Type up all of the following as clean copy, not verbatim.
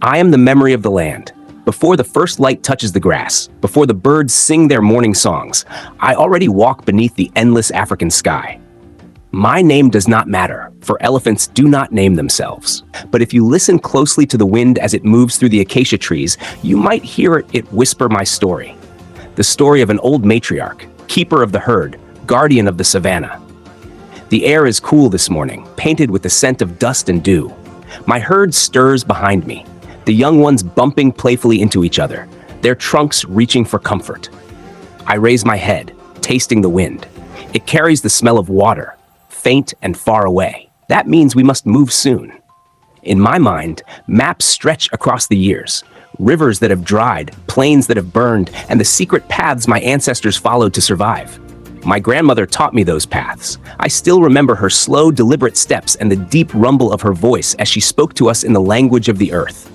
I am the memory of the land. Before the first light touches the grass, before the birds sing their morning songs, I already walk beneath the endless African sky. My name does not matter, for elephants do not name themselves. But if you listen closely to the wind as it moves through the acacia trees, you might hear it whisper my story. The story of an old matriarch, keeper of the herd, guardian of the savanna. The air is cool this morning, painted with the scent of dust and dew. My herd stirs behind me, the young ones bumping playfully into each other, their trunks reaching for comfort. I raise my head, tasting the wind. It carries the smell of water, faint and far away. That means we must move soon. In my mind, maps stretch across the years. Rivers that have dried, plains that have burned, and the secret paths my ancestors followed to survive. My grandmother taught me those paths. I still remember her slow, deliberate steps and the deep rumble of her voice as she spoke to us in the language of the earth.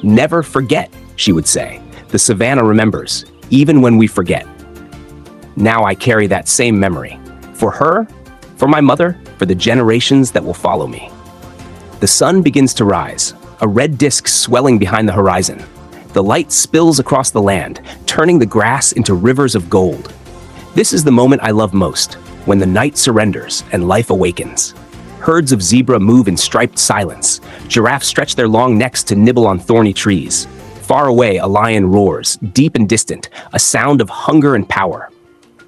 Never forget, she would say. The savanna remembers, even when we forget. Now I carry that same memory. For her, for my mother, for the generations that will follow me. The sun begins to rise, a red disk swelling behind the horizon. The light spills across the land, turning the grass into rivers of gold. This is the moment I love most, when the night surrenders and life awakens. Herds of zebra move in striped silence. Giraffes stretch their long necks to nibble on thorny trees. Far away, a lion roars, deep and distant, a sound of hunger and power.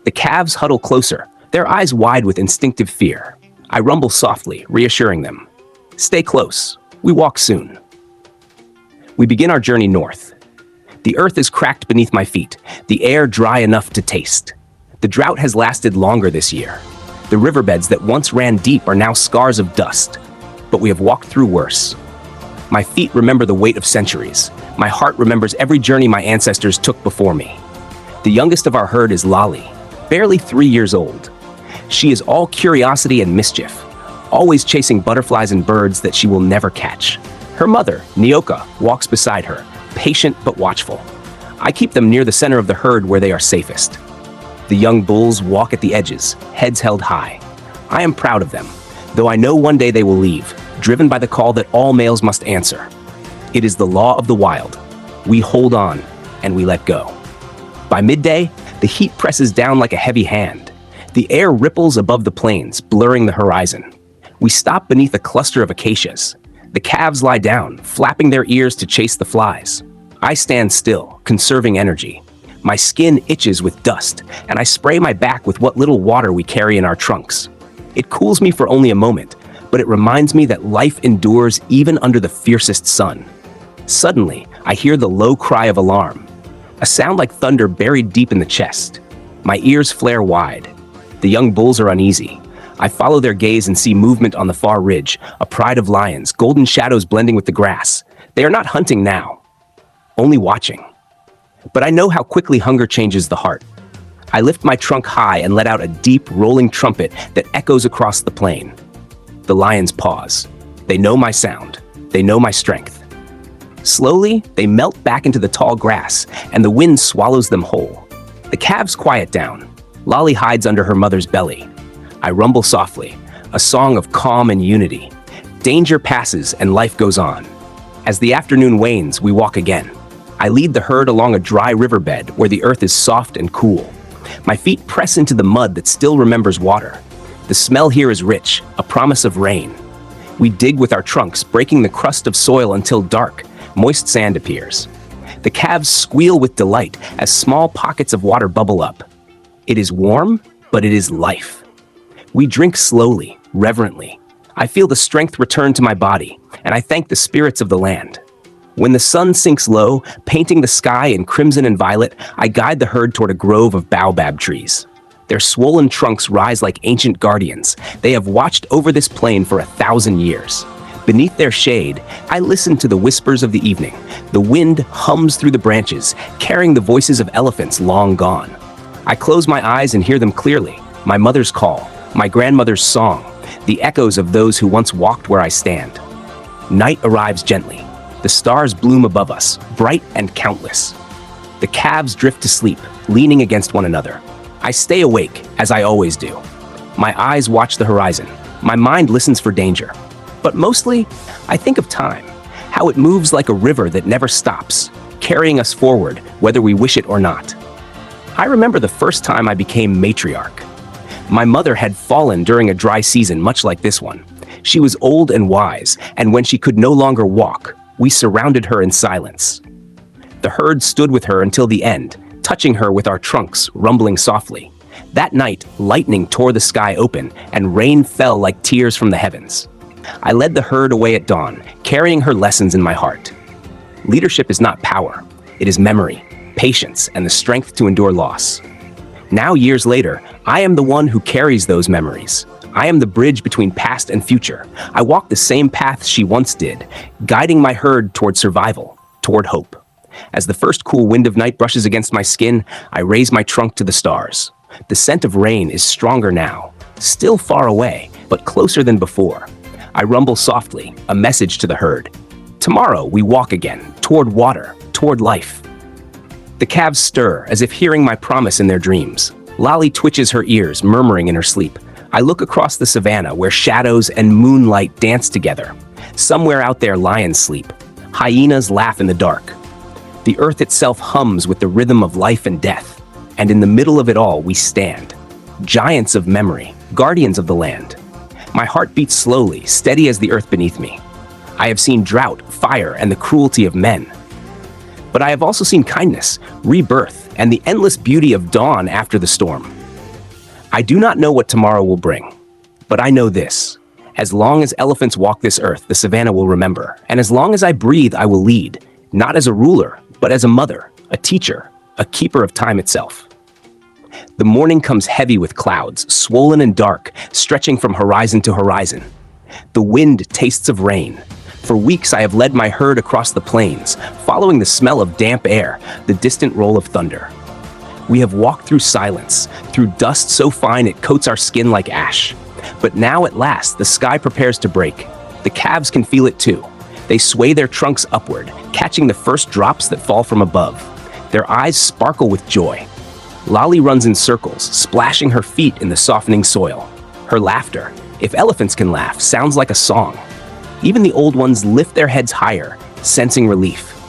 The calves huddle closer, their eyes wide with instinctive fear. I rumble softly, reassuring them. Stay close. We walk soon. We begin our journey north. The earth is cracked beneath my feet, the air dry enough to taste. The drought has lasted longer this year. The riverbeds that once ran deep are now scars of dust. But we have walked through worse. My feet remember the weight of centuries. My heart remembers every journey my ancestors took before me. The youngest of our herd is Lolly, barely 3 years old. She is all curiosity and mischief, always chasing butterflies and birds that she will never catch. Her mother, Nyoka, walks beside her, patient but watchful. I keep them near the center of the herd where they are safest. The young bulls walk at the edges, heads held high. I am proud of them, though I know one day they will leave, driven by the call that all males must answer. It is the law of the wild. We hold on, and we let go. By midday, the heat presses down like a heavy hand. The air ripples above the plains, blurring the horizon. We stop beneath a cluster of acacias. The calves lie down, flapping their ears to chase the flies. I stand still, conserving energy. My skin itches with dust, and I spray my back with what little water we carry in our trunks. It cools me for only a moment, but it reminds me that life endures even under the fiercest sun. Suddenly, I hear the low cry of alarm, a sound like thunder buried deep in the chest. My ears flare wide. The young bulls are uneasy. I follow their gaze and see movement on the far ridge, a pride of lions, golden shadows blending with the grass. They are not hunting now, only watching. But I know how quickly hunger changes the heart. I lift my trunk high and let out a deep, rolling trumpet that echoes across the plain. The lions pause. They know my sound. They know my strength. Slowly, they melt back into the tall grass, and the wind swallows them whole. The calves quiet down. Lolly hides under her mother's belly. I rumble softly, a song of calm and unity. Danger passes and life goes on. As the afternoon wanes, we walk again. I lead the herd along a dry riverbed where the earth is soft and cool. My feet press into the mud that still remembers water. The smell here is rich, a promise of rain. We dig with our trunks, breaking the crust of soil until dark, moist sand appears. The calves squeal with delight as small pockets of water bubble up. It is warm, but it is life. We drink slowly, reverently. I feel the strength return to my body, and I thank the spirits of the land. When the sun sinks low, painting the sky in crimson and violet, I guide the herd toward a grove of baobab trees. Their swollen trunks rise like ancient guardians. They have watched over this plain for 1,000 years. Beneath their shade, I listen to the whispers of the evening. The wind hums through the branches, carrying the voices of elephants long gone. I close my eyes and hear them clearly. My mother's call, my grandmother's song, the echoes of those who once walked where I stand. Night arrives gently. The stars bloom above us, bright and countless. The calves drift to sleep, leaning against one another. I stay awake, as I always do. My eyes watch the horizon. My mind listens for danger. But mostly, I think of time, how it moves like a river that never stops, carrying us forward, whether we wish it or not. I remember the first time I became matriarch. My mother had fallen during a dry season much like this one. She was old and wise, and when she could no longer walk, we surrounded her in silence. The herd stood with her until the end, touching her with our trunks, rumbling softly. That night, lightning tore the sky open, and rain fell like tears from the heavens. I led the herd away at dawn, carrying her lessons in my heart. Leadership is not power. It is memory, patience, and the strength to endure loss. Now, years later, I am the one who carries those memories. I am the bridge between past and future. I walk the same path she once did, guiding my herd toward survival, toward hope. As the first cool wind of night brushes against my skin, I raise my trunk to the stars. The scent of rain is stronger now, still far away, but closer than before. I rumble softly, a message to the herd. Tomorrow we walk again, toward water, toward life. The calves stir, as if hearing my promise in their dreams. Lolly twitches her ears, murmuring in her sleep. I look across the savanna where shadows and moonlight dance together. Somewhere out there lions sleep. Hyenas laugh in the dark. The earth itself hums with the rhythm of life and death. And in the middle of it all, we stand. Giants of memory, guardians of the land. My heart beats slowly, steady as the earth beneath me. I have seen drought, fire, and the cruelty of men. But I have also seen kindness, rebirth, and the endless beauty of dawn after the storm. I do not know what tomorrow will bring, but I know this. As long as elephants walk this earth, the savanna will remember. And as long as I breathe, I will lead, not as a ruler, but as a mother, a teacher, a keeper of time itself. The morning comes heavy with clouds, swollen and dark, stretching from horizon to horizon. The wind tastes of rain. For weeks I have led my herd across the plains, following the smell of damp air, the distant roll of thunder. We have walked through silence, through dust so fine it coats our skin like ash. But now at last the sky prepares to break. The calves can feel it too. They sway their trunks upward, catching the first drops that fall from above. Their eyes sparkle with joy. Lolly runs in circles, splashing her feet in the softening soil. Her laughter, if elephants can laugh, sounds like a song. Even the old ones lift their heads higher, sensing relief.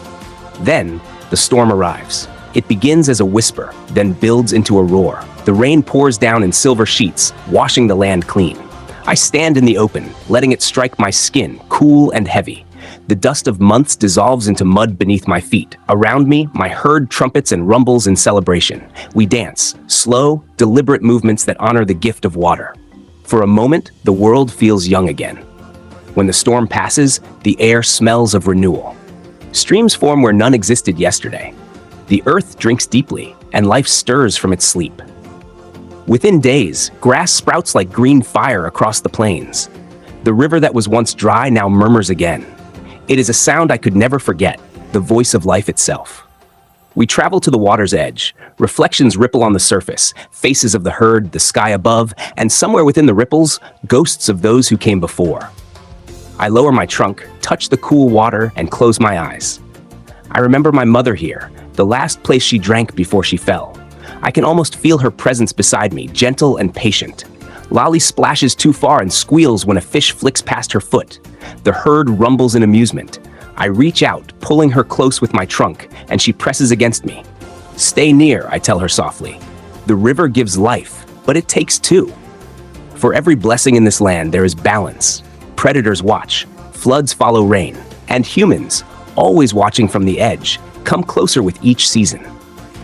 Then, the storm arrives. It begins as a whisper, then builds into a roar. The rain pours down in silver sheets, washing the land clean. I stand in the open, letting it strike my skin, cool and heavy. The dust of months dissolves into mud beneath my feet. Around me, my herd trumpets and rumbles in celebration. We dance, slow, deliberate movements that honor the gift of water. For a moment, the world feels young again. When the storm passes, the air smells of renewal. Streams form where none existed yesterday. The earth drinks deeply, and life stirs from its sleep. Within days, grass sprouts like green fire across the plains. The river that was once dry now murmurs again. It is a sound I could never forget, the voice of life itself. We travel to the water's edge. Reflections ripple on the surface, faces of the herd, the sky above, and somewhere within the ripples, ghosts of those who came before. I lower my trunk, touch the cool water, and close my eyes. I remember my mother here, the last place she drank before she fell. I can almost feel her presence beside me, gentle and patient. Lolly splashes too far and squeals when a fish flicks past her foot. The herd rumbles in amusement. I reach out, pulling her close with my trunk, and she presses against me. Stay near, I tell her softly. The river gives life, but it takes two. For every blessing in this land, there is balance. Predators watch, floods follow rain, and humans, always watching from the edge, come closer with each season.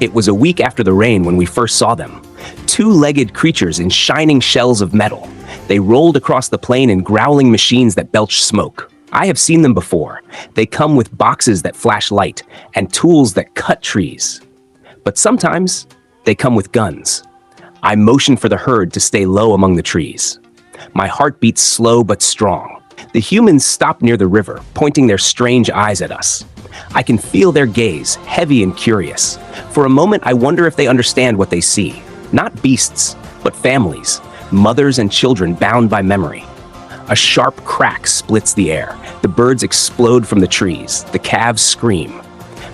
It was a week after the rain when we first saw them. Two-legged creatures in shining shells of metal. They rolled across the plain in growling machines that belch smoke. I have seen them before. They come with boxes that flash light and tools that cut trees. But sometimes, they come with guns. I motion for the herd to stay low among the trees. My heart beats slow but strong. The humans stop near the river, pointing their strange eyes at us. I can feel their gaze, heavy and curious. For a moment, I wonder if they understand what they see. Not beasts, but families, mothers and children bound by memory. A sharp crack splits the air. The birds explode from the trees. The calves scream.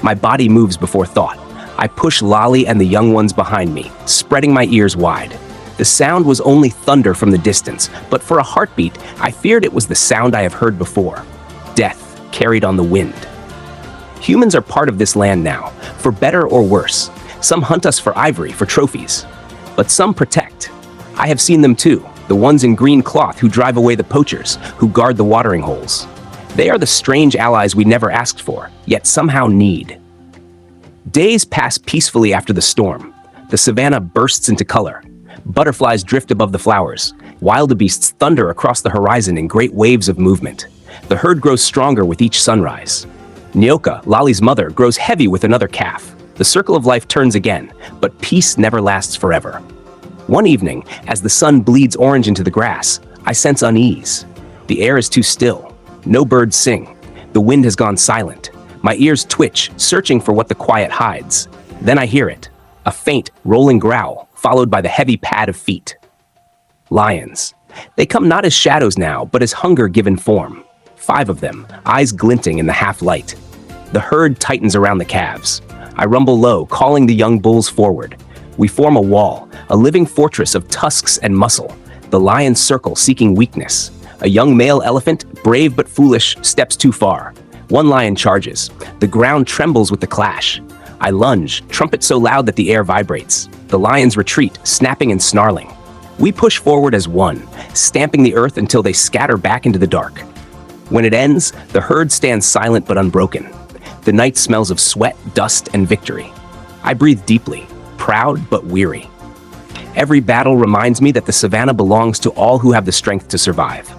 My body moves before thought. I push Lolly and the young ones behind me, spreading my ears wide. The sound was only thunder from the distance, but for a heartbeat, I feared it was the sound I have heard before. Death, carried on the wind. Humans are part of this land now, for better or worse. Some hunt us for ivory, for trophies. But some protect. I have seen them too, the ones in green cloth who drive away the poachers, who guard the watering holes. They are the strange allies we never asked for, yet somehow need. Days pass peacefully after the storm. The savanna bursts into color. Butterflies drift above the flowers. Wildebeests thunder across the horizon in great waves of movement. The herd grows stronger with each sunrise. Nyoka, Lali's mother, grows heavy with another calf. The circle of life turns again, but peace never lasts forever. One evening, as the sun bleeds orange into the grass, I sense unease. The air is too still. No birds sing. The wind has gone silent. My ears twitch, searching for what the quiet hides. Then I hear it, a faint, rolling growl, followed by the heavy pad of feet. Lions. They come not as shadows now, but as hunger given form. 5 of them, eyes glinting in the half-light. The herd tightens around the calves. I rumble low, calling the young bulls forward. We form a wall, a living fortress of tusks and muscle. The lions circle, seeking weakness. A young male elephant, brave but foolish, steps too far. One lion charges. The ground trembles with the clash. I lunge, trumpet so loud that the air vibrates. The lions retreat, snapping and snarling. We push forward as one, stamping the earth until they scatter back into the dark. When it ends, the herd stands silent but unbroken. The night smells of sweat, dust, and victory. I breathe deeply, proud but weary. Every battle reminds me that the savanna belongs to all who have the strength to survive.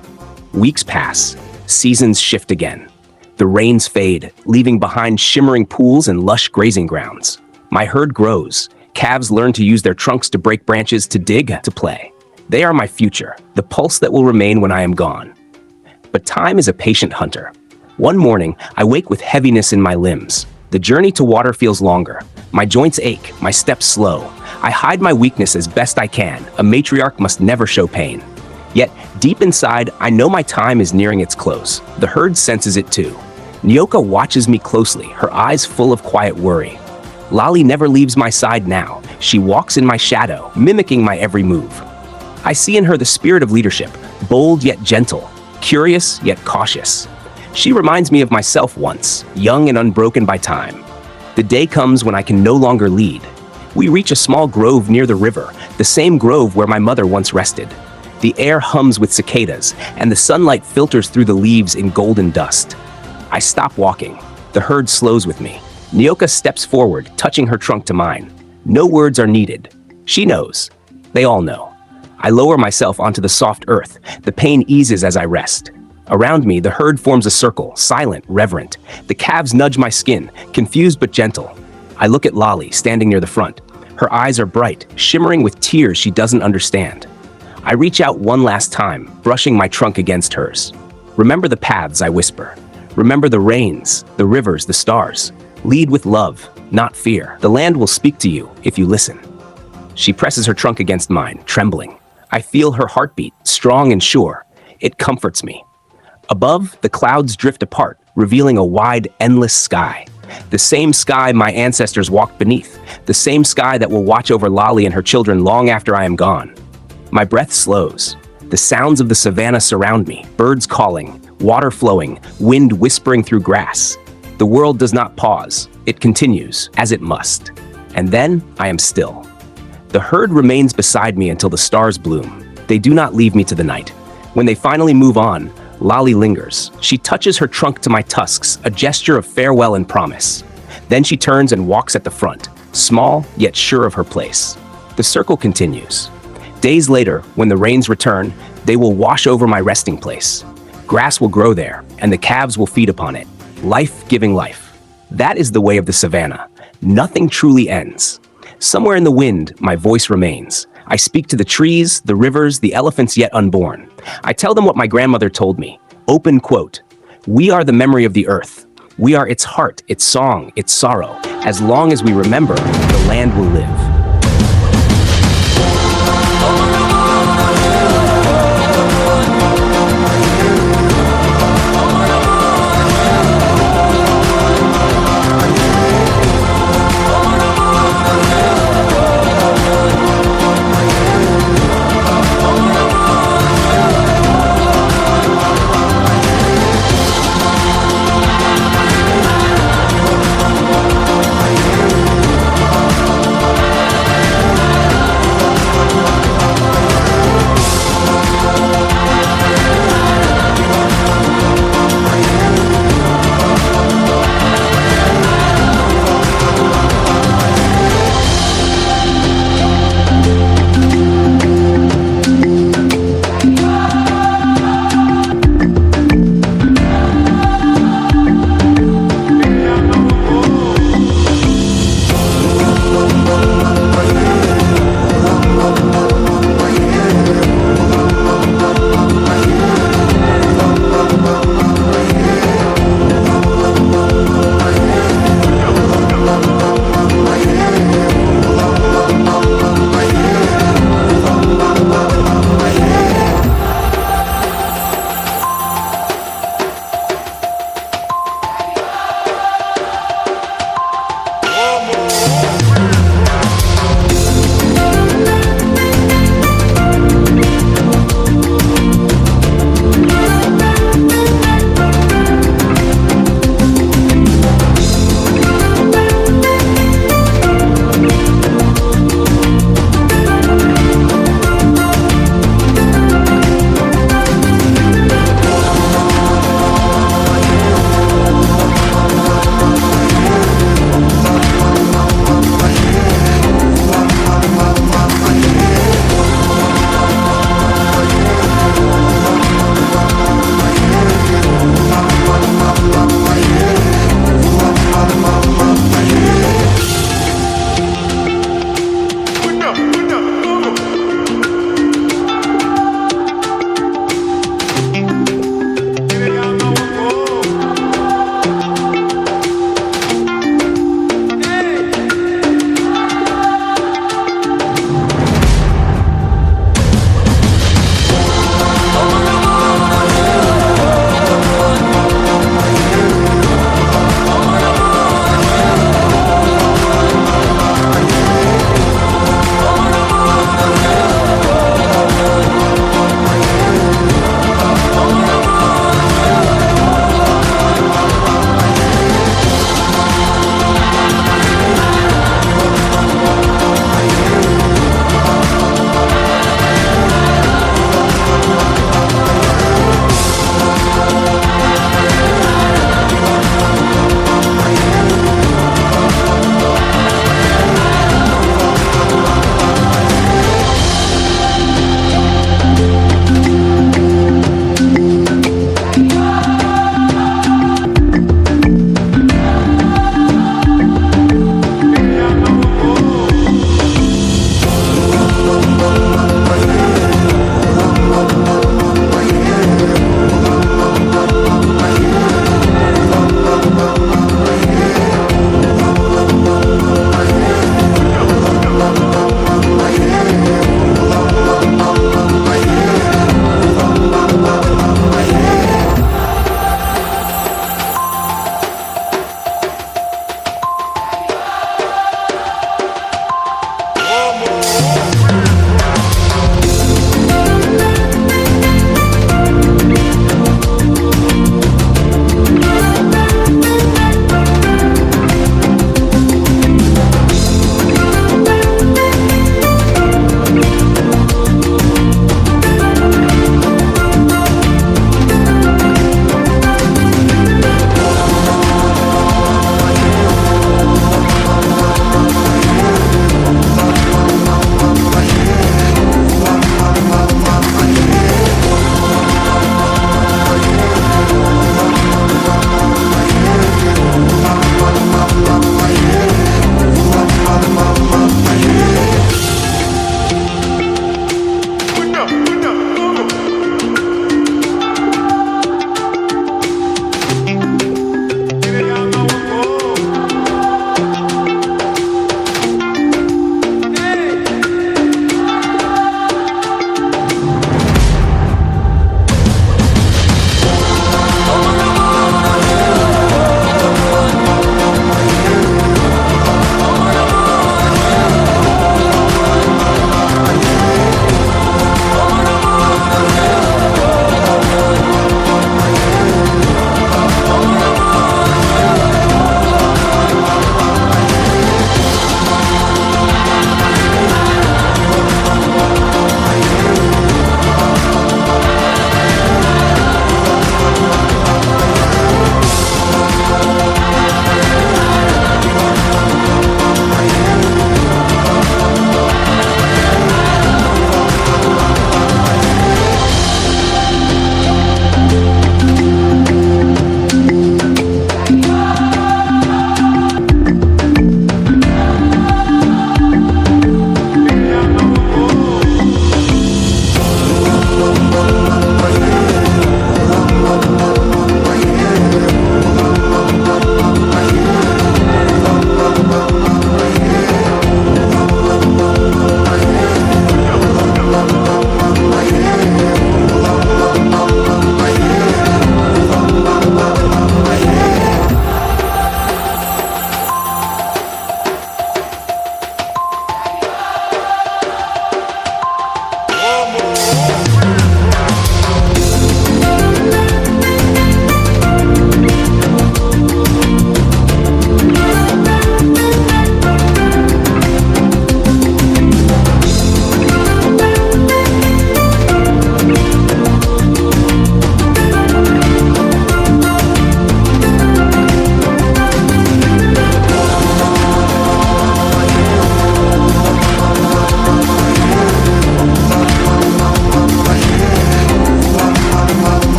Weeks pass, seasons shift again. The rains fade, leaving behind shimmering pools and lush grazing grounds. My herd grows. Calves learn to use their trunks to break branches, to dig, to play. They are my future, the pulse that will remain when I am gone. But time is a patient hunter. One morning, I wake with heaviness in my limbs. The journey to water feels longer. My joints ache, my steps slow. I hide my weakness as best I can. A matriarch must never show pain. Yet, deep inside, I know my time is nearing its close. The herd senses it too. Nyoka watches me closely, her eyes full of quiet worry. Lali never leaves my side now. She walks in my shadow, mimicking my every move. I see in her the spirit of leadership, bold yet gentle, curious yet cautious. She reminds me of myself once, young and unbroken by time. The day comes when I can no longer lead. We reach a small grove near the river, the same grove where my mother once rested. The air hums with cicadas, and the sunlight filters through the leaves in golden dust. I stop walking. The herd slows with me. Nyoka steps forward, touching her trunk to mine. No words are needed. She knows. They all know. I lower myself onto the soft earth. The pain eases as I rest. Around me, the herd forms a circle, silent, reverent. The calves nudge my skin, confused but gentle. I look at Lali, standing near the front. Her eyes are bright, shimmering with tears she doesn't understand. I reach out one last time, brushing my trunk against hers. Remember the paths, I whisper. Remember the rains, the rivers, the stars. Lead with love, not fear. The land will speak to you if you listen. She presses her trunk against mine, trembling. I feel her heartbeat, strong and sure. It comforts me. Above, the clouds drift apart, revealing a wide, endless sky. The same sky my ancestors walked beneath. The same sky that will watch over Lali and her children long after I am gone. My breath slows. The sounds of the savanna surround me, birds calling, water flowing, wind whispering through grass. The world does not pause. It continues, as it must. And then I am still. The herd remains beside me until the stars bloom. They do not leave me to the night. When they finally move on, Lali lingers. She touches her trunk to my tusks, a gesture of farewell and promise. Then she turns and walks at the front, small yet sure of her place. The circle continues. Days later, when the rains return, they will wash over my resting place. Grass will grow there, and the calves will feed upon it. Life giving life. That is the way of the savanna. Nothing truly ends. Somewhere in the wind, my voice remains. I speak to the trees, the rivers, the elephants yet unborn. I tell them what my grandmother told me. Open quote. We are the memory of the earth. We are its heart, its song, its sorrow. As long as we remember, the land will live.